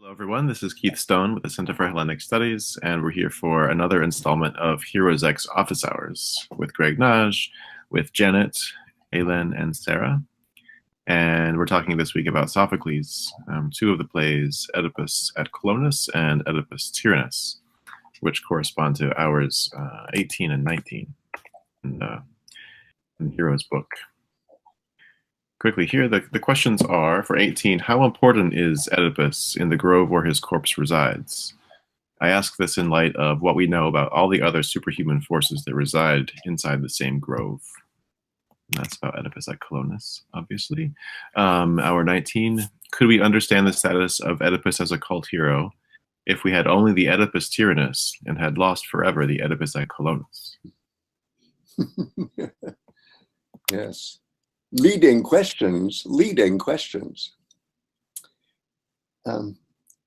Hello, everyone. This is Keith Stone with the Center for Hellenic Studies, and we're here for another installment of HeroesX Office Hours with Greg Nagy, with Janet, Aylin, and Sarah. And we're talking this week about Sophocles, two of the plays, Oedipus at Colonus and Oedipus Tyrannus, which correspond to hours 18 and 19 in Heroes' book. Quickly here, the questions are, for 18, how important is Oedipus in the grove where his corpse resides? I ask this in light of what we know about all the other superhuman forces that reside inside the same grove. And that's about Oedipus at Colonus, obviously. Hour 19, could we understand the status of Oedipus as a cult hero if we had only the Oedipus Tyrannus and had lost forever the Oedipus at Colonus? Yes. Leading questions.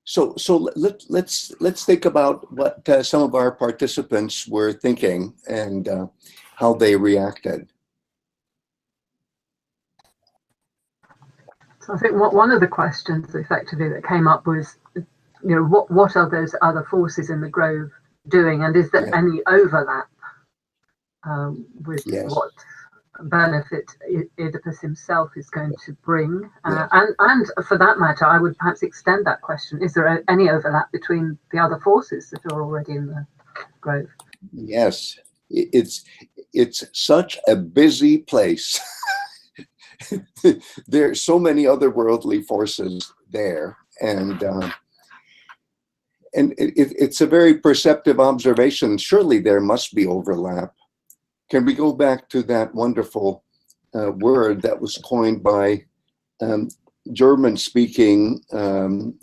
So let's think about what some of our participants were thinking and how they reacted. So I think one of the questions effectively that came up was, what are those other forces in the grove doing, and is there any overlap with what benefit Oedipus himself is going to bring? And for that matter, I would perhaps extend that question. Is there any overlap between the other forces that are already in the grove? Yes, it's such a busy place. There's so many otherworldly forces there, and it's a very perceptive observation. Surely there must be overlap. Can we go back to that wonderful word that was coined by German-speaking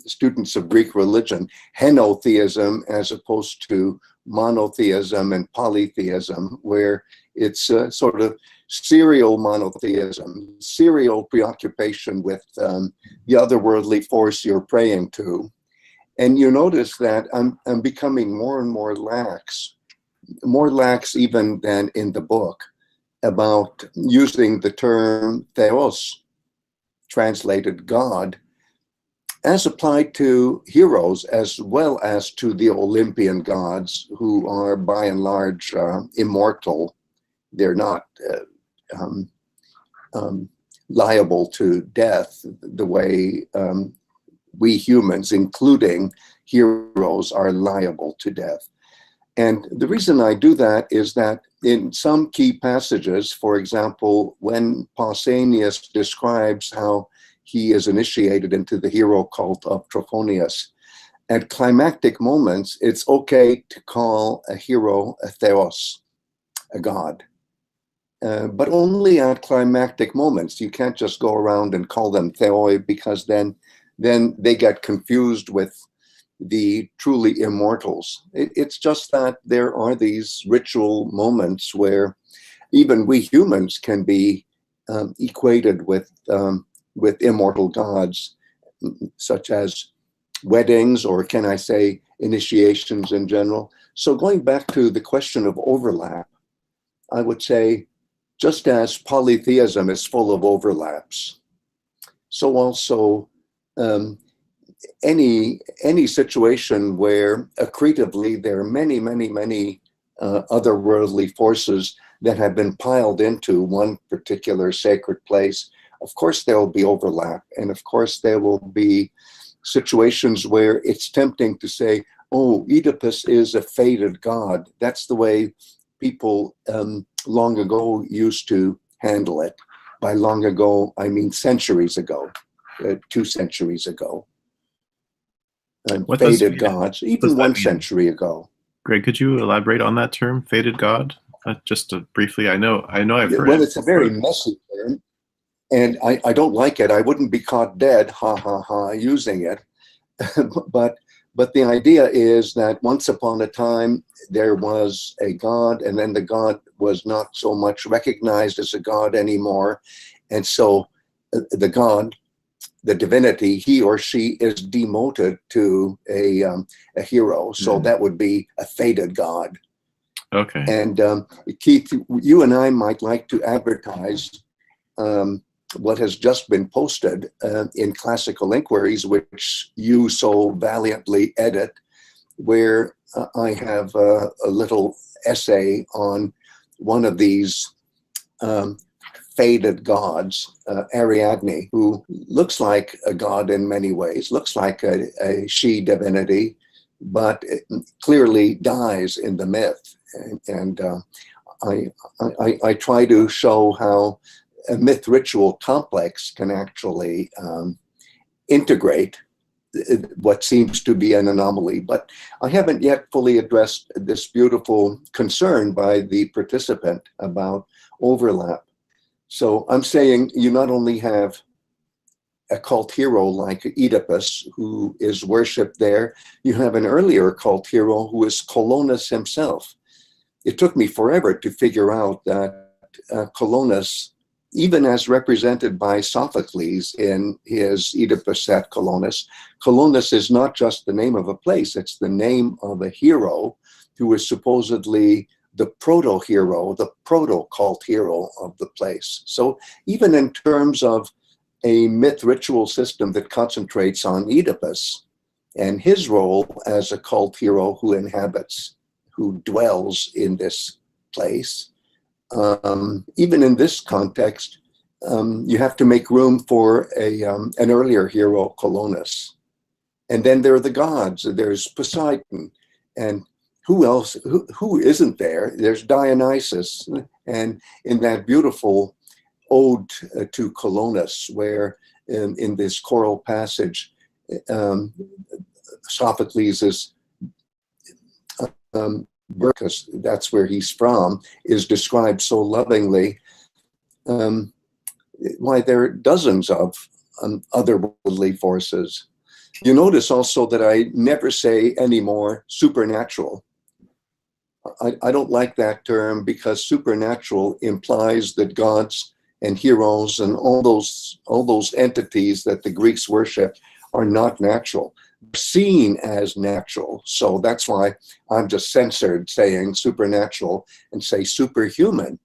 students of Greek religion, henotheism, as opposed to monotheism and polytheism, where it's sort of serial monotheism, serial preoccupation with the otherworldly force you're praying to. And you notice that I'm becoming more and more lax even than in the book, about using the term theos, translated God, as applied to heroes as well as to the Olympian gods, who are by and large immortal. They're not liable to death the way we humans, including heroes, are liable to death. And the reason I do that is that in some key passages, for example, when Pausanias describes how he is initiated into the hero cult of Trophonius, at climactic moments, it's okay to call a hero a theos, a god. But only at climactic moments. You can't just go around and call them theoi, because then they get confused with the truly immortals. It's just that there are these ritual moments where even we humans can be equated with immortal gods, such as weddings, or can I say initiations in general. So going back to the question of overlap, I would say, just as polytheism is full of overlaps, so also any situation where accretively there are many otherworldly forces that have been piled into one particular sacred place, of course there will be overlap, and of course there will be situations where it's tempting to say, oh, Oedipus is a fated god. That's the way people long ago used to handle it. By long ago, I mean centuries ago, 2 centuries ago. Fated gods, even 1 century ago. Greg, could you elaborate on that term, fated god? Just briefly, I know I've heard it. Well, it's a very messy term, and I don't like it. I wouldn't be caught dead, using it. but the idea is that once upon a time there was a god, and then the god was not so much recognized as a god anymore, and so the god, the divinity, he or she is demoted to a hero. So that would be a fated god. Okay. And Keith, you and I might like to advertise what has just been posted in Classical Inquiries, which you so valiantly edit, where I have a little essay on one of these faded gods, Ariadne, who looks like a god in many ways, looks like a she divinity, but clearly dies in the myth. And I try to show how a myth ritual complex can actually integrate what seems to be an anomaly. But I haven't yet fully addressed this beautiful concern by the participant about overlap. So I'm saying you not only have a cult hero like Oedipus, who is worshipped there, you have an earlier cult hero who is Colonus himself. It took me forever to figure out that Colonus, even as represented by Sophocles in his Oedipus at Colonus, Colonus is not just the name of a place, it's the name of a hero who is supposedly the proto-hero, the proto-cult hero of the place. So even in terms of a myth ritual system that concentrates on Oedipus and his role as a cult hero who inhabits, who dwells in this place, even in this context, you have to make room for an earlier hero, Colonus. And then there are the gods. There's Poseidon. And who else? Who isn't there? There's Dionysus. And in that beautiful ode to Colonus, where in this choral passage, Sophocles is because that's where he's from, is described so lovingly. Why, there are dozens of otherworldly forces. You notice also that I never say anymore supernatural. I don't like that term because supernatural implies that gods and heroes and all those entities that the Greeks worship are not natural, seen as natural. So that's why I'm just censored saying supernatural and say superhuman.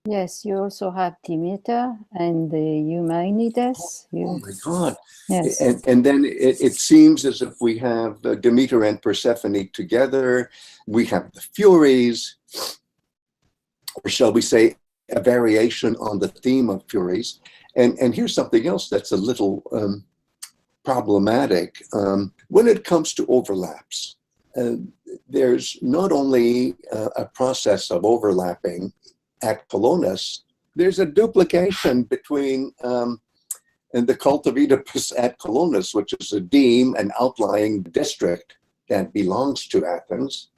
Yes, you also have Demeter and the Eumenides. Oh my God. Yes. And then it seems as if we have Demeter and Persephone together. We have the Furies, or shall we say a variation on the theme of Furies. And here's something else that's a little problematic. When it comes to overlaps, there's not only a process of overlapping at Colonus, there's a duplication between the cult of Oedipus at Colonus, which is a deme, an outlying district that belongs to Athens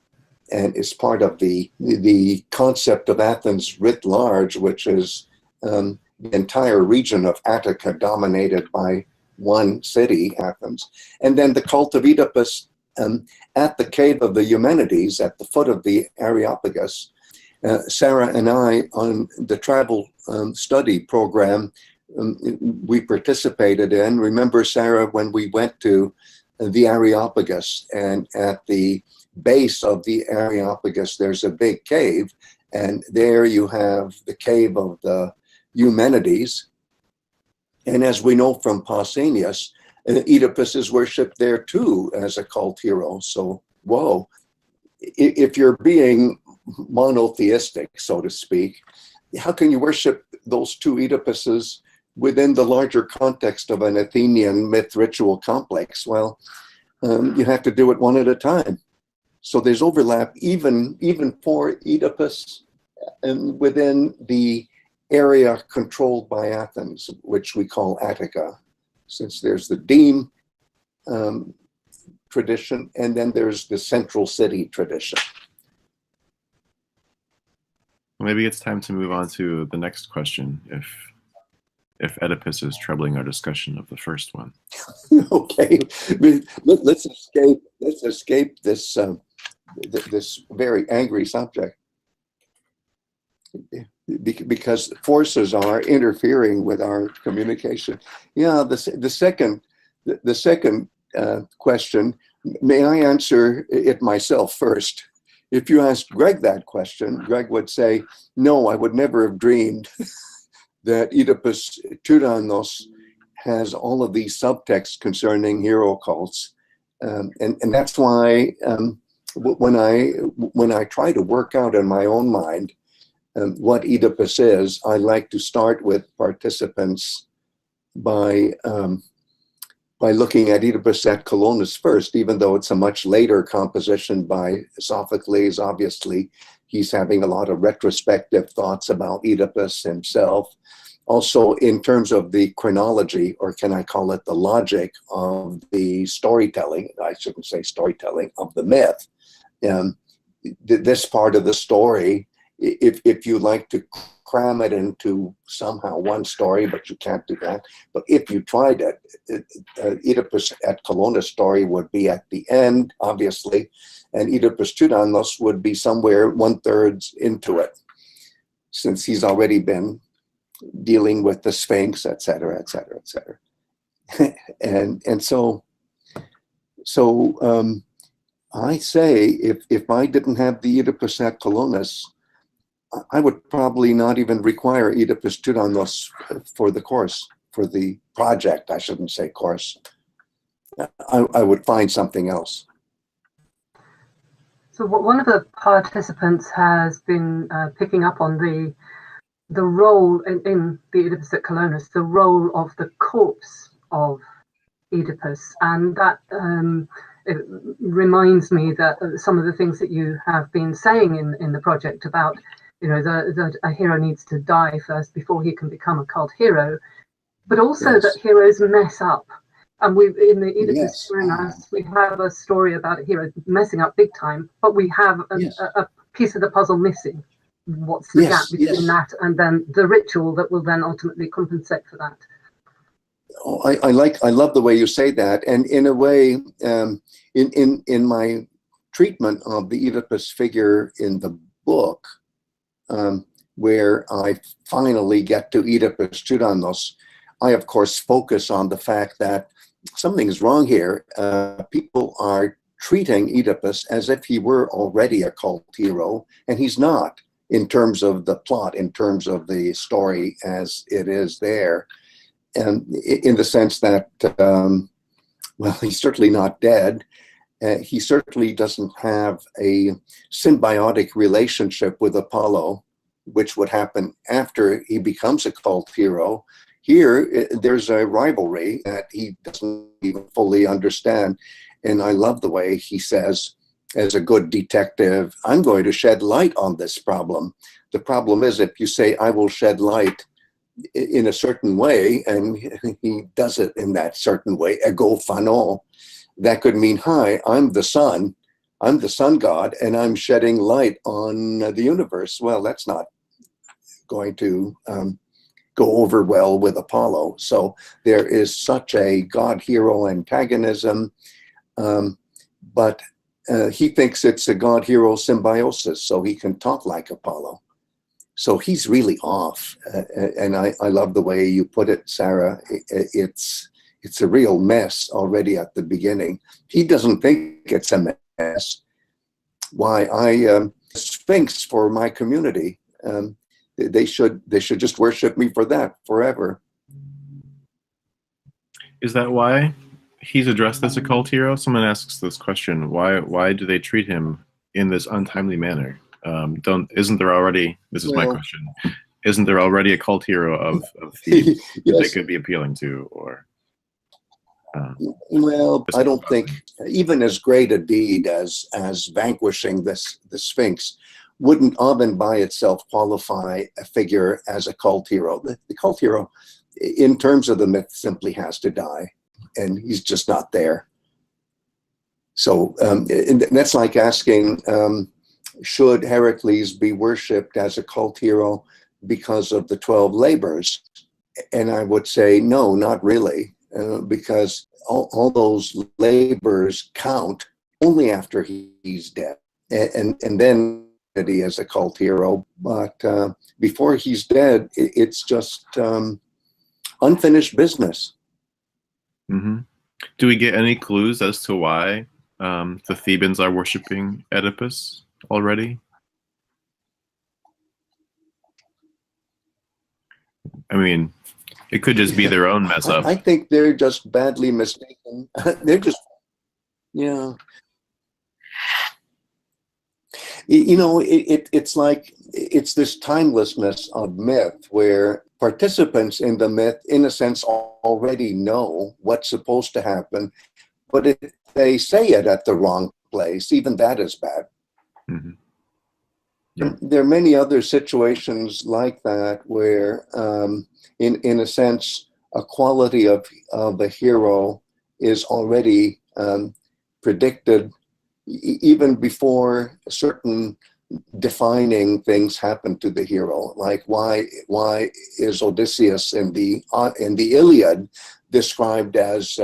and is part of the concept of Athens writ large, which is the entire region of Attica dominated by one city, Athens. And then the cult of Oedipus at the cave of the Eumenides, at the foot of the Areopagus. Sarah and I, on the travel study program we participated in, remember, Sarah, when we went to the Areopagus, and at the base of the Areopagus, there's a big cave, and there you have the cave of the Eumenides. And as we know from Pausanias, Oedipus is worshipped there too as a cult hero. So, whoa, if you're being monotheistic, so to speak, how can you worship those two Oedipuses within the larger context of an Athenian myth ritual complex? Well, you have to do it one at a time. So there's overlap even for Oedipus and within the area controlled by Athens, which we call Attica, since there's the deme tradition, and then there's the central city tradition. Maybe it's time to move on to the next question, if Oedipus is troubling our discussion of the first one. Okay, let's escape this this very angry subject, because forces are interfering with our communication. Yeah, the second question, may I answer it myself first? if you asked Greg that question, Greg would say, no, I would never have dreamed that Oedipus Tyrannus has all of these subtexts concerning hero cults. And that's why when I try to work out in my own mind what Oedipus is, I like to start with participants by looking at Oedipus at Colonus first, even though it's a much later composition by Sophocles. Obviously, he's having a lot of retrospective thoughts about Oedipus himself. Also, in terms of the chronology, or can I call it the logic of the storytelling, I shouldn't say storytelling, of the myth. This part of the story, if you like to cram it into somehow one story, but you can't do that. But if you tried it, Oedipus at Colonus story would be at the end, obviously, and Oedipus Tyrannus would be somewhere 1/3 into it, since he's already been dealing with the Sphinx, et cetera, et cetera, et cetera. and so I say, if I didn't have the Oedipus at Colonus, I would probably not even require Oedipus Tyrannus for the course, for the project, I shouldn't say course. I would find something else. So one of the participants has been picking up on the role in the Oedipus at Colonus, the role of the corpse of Oedipus, and that it reminds me that some of the things that you have been saying in the project about, you know, that a hero needs to die first before he can become a cult hero, but also yes. that heroes mess up. And we in the Oedipus Yes. Tyrannus, we have a story about a hero messing up big time, but we have a piece of the puzzle missing. What's the gap between that and then the ritual that will then ultimately compensate for that? Oh, I love the way you say that, and in a way, in my treatment of the Oedipus figure in the book, where I finally get to Oedipus Tyrannus, I of course focus on the fact that something is wrong here. People are treating Oedipus as if he were already a cult hero, and he's not, in terms of the plot, in terms of the story as it is there. And in the sense that, well, he's certainly not dead. He certainly doesn't have a symbiotic relationship with Apollo, which would happen after he becomes a cult hero. Here, there's a rivalry that he doesn't even fully understand. And I love the way he says, as a good detective, I'm going to shed light on this problem. The problem is, if you say, I will shed light in a certain way, and he does it in that certain way, ego fanon, that could mean, hi, I'm the sun god, and I'm shedding light on the universe. Well, that's not going to go over well with Apollo. So there is such a god-hero antagonism, but he thinks it's a god-hero symbiosis, so he can talk like Apollo. So he's really off, and I love the way you put it, Sarah. It's a real mess already at the beginning. He doesn't think it's a mess. Why, I Sphinx for my community. They should just worship me for that forever. Is that why he's addressed as a cult hero? Someone asks this question: Why do they treat him in this untimely manner? Isn't there already? This is my question. Isn't there already a cult hero of Thebes that they could be appealing to, or? Well, I don't think even as great a deed as vanquishing the Sphinx wouldn't even by itself qualify a figure as a cult hero. The cult hero, in terms of the myth, simply has to die, and he's just not there. So that's like asking, should Heracles be worshipped as a cult hero because of the 12 labors? And I would say, no, not really, because all those labors count only after he's dead. And then he is a cult hero, but before he's dead, it's just unfinished business. Mm-hmm. Do we get any clues as to why the Thebans are worshiping Oedipus? already? I mean, it could just be their own mess up. I think they're just badly mistaken. They're just, yeah. You know, it's like, it's this timelessness of myth where participants in the myth, in a sense, already know what's supposed to happen, but if they say it at the wrong place, even that is bad. Mm-hmm. Yeah. There are many other situations like that where, in a sense, a quality of a hero is already predicted even before certain defining things happen to the hero. Like why is Odysseus in the Iliad described as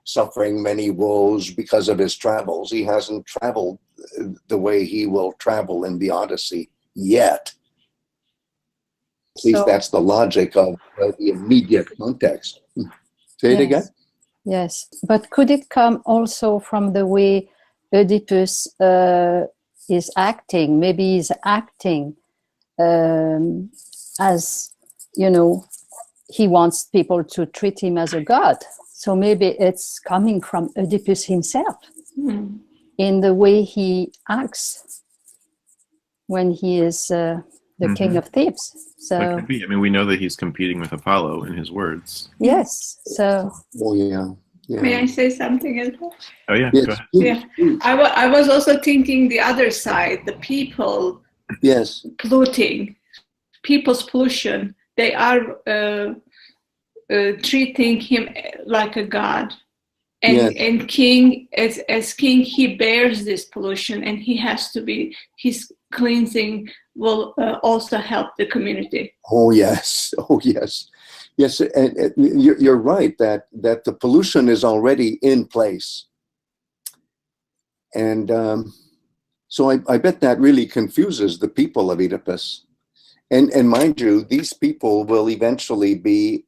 suffering many woes because of his travels? He hasn't traveled the way he will travel in the Odyssey yet. At least that's the logic of the immediate context. Say it again? Yes, but could it come also from the way Oedipus is acting? Maybe he's acting as, you know, he wants people to treat him as a god. So maybe it's coming from Oedipus himself in the way he acts when he is the king of Thebes. So that could be. I mean, we know that he's competing with Apollo in his words. yes. So. Oh yeah. Yeah. May I say something as well? Oh yeah, Yes, go ahead. Yeah, I was also thinking the other side, the people yes, polluting, people's pollution. They are treating him like a god, and king as king, he bears this pollution, and he has to be, his cleansing will also help the community. Oh yes, oh yes. Yes, and you're right that the pollution is already in place. And so I bet that really confuses the people of Oedipus. And mind you, these people will eventually be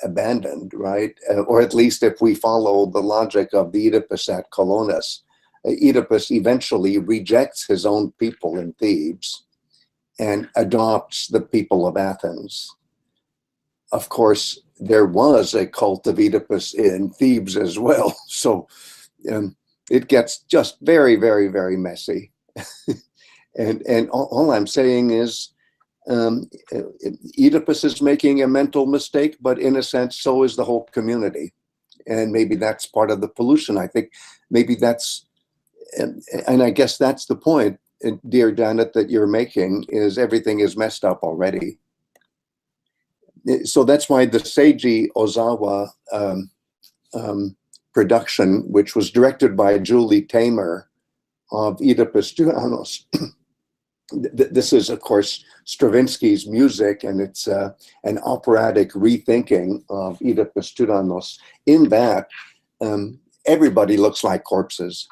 abandoned, right? Or at least if we follow the logic of the Oedipus at Colonus, Oedipus eventually rejects his own people in Thebes and adopts the people of Athens. Of course, there was a cult of Oedipus in Thebes as well. So it gets just very, very, very messy. and all I'm saying is Oedipus is making a mental mistake, but in a sense, so is the whole community. And maybe that's part of the pollution. I think maybe that's, and I guess that's the point, dear Janet, that you're making, is everything is messed up already. So that's why the Seiji Ozawa production, which was directed by Julie Tamer of Oedipus Tyrannus. This is, of course, Stravinsky's music, and it's an operatic rethinking of Oedipus Tyrannus. In that, everybody looks like corpses.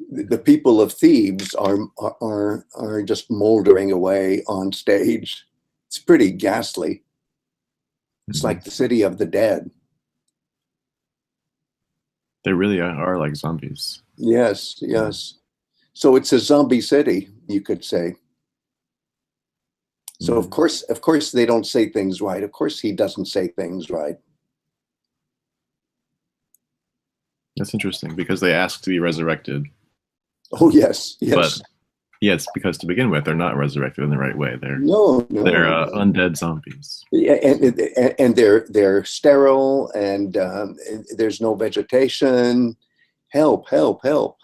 The people of Thebes are just moldering away on stage. It's pretty ghastly. It's like the city of the dead. They really are like zombies. Yes, yes. So it's a zombie city, you could say. So of course they don't say things right. Of course he doesn't say things right. That's interesting because they ask to be resurrected. Oh yes, yes. But yes, because to begin with, they're not resurrected in the right way. They're they're undead zombies. Yeah, and they're sterile, and there's no vegetation. Help! Help! Help!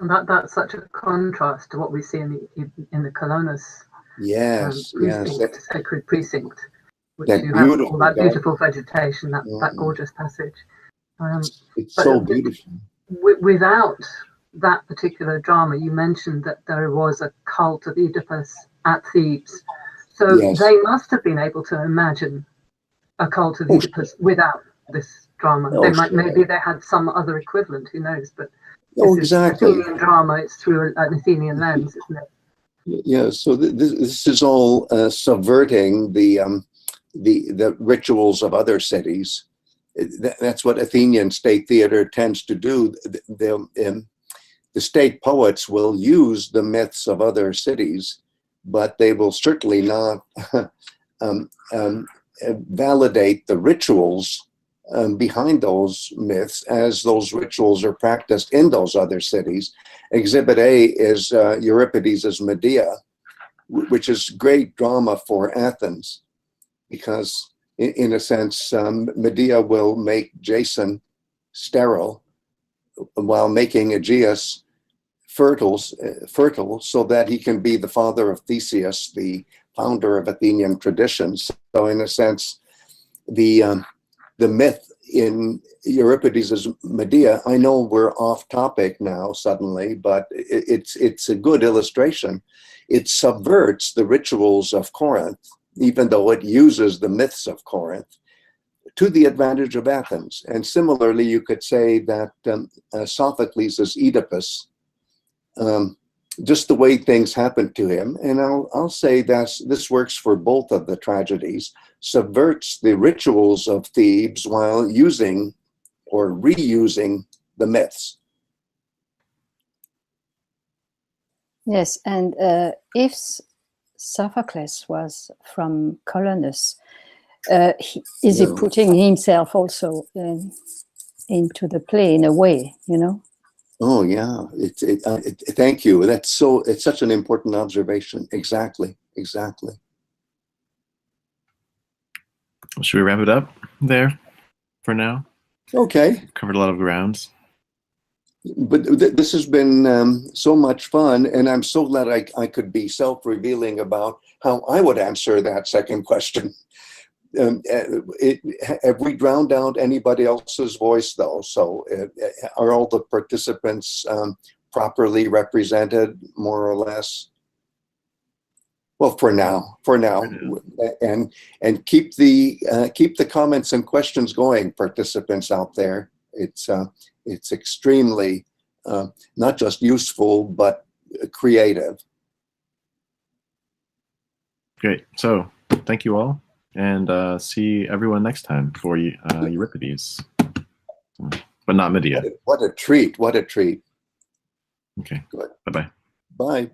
And that's such a contrast to what we see in the Colonus precinct, sacred precinct, which you have all that beautiful vegetation, that gorgeous passage. It's so beautiful. Without that particular drama, you mentioned that there was a cult of Oedipus at Thebes. So they must have been able to imagine a cult of Oedipus without this drama. Maybe they had some other equivalent, who knows, but exactly. Athenian drama, it's through an Athenian lens, isn't it? Yeah, so this is all subverting the rituals of other cities. That's what Athenian state theater tends to do. The state poets will use the myths of other cities, but they will certainly not validate the rituals behind those myths as those rituals are practiced in those other cities. Exhibit A is Euripides' Medea, which is great drama for Athens, because in a sense, Medea will make Jason sterile while making Aegeus fertile so that he can be the father of Theseus, the founder of Athenian traditions. So in a sense, the myth in Euripides' Medea, I know we're off topic now suddenly, but it's a good illustration. It subverts the rituals of Corinth, even though it uses the myths of Corinth, to the advantage of Athens. And similarly, you could say that Sophocles' Oedipus, just the way things happened to him, and I'll say that this works for both of the tragedies, subverts the rituals of Thebes while using or reusing the myths. Yes, and if Sophocles was from Colonus, is he putting himself also into the play in a way, you know? Oh yeah, thank you. It's such an important observation. Exactly. Should we wrap it up there for now? Okay. Covered a lot of ground. But this has been so much fun, and I'm so glad I could be self-revealing about how I would answer that second question. Have we drowned out anybody else's voice, though? So are all the participants properly represented, more or less? Well, for now, and keep the comments and questions going, participants out there. It's extremely not just useful, but creative. Great. So thank you all, and see everyone next time for Euripides, but not Medea. What a treat. What a treat. Okay. Good. Bye-bye. Bye.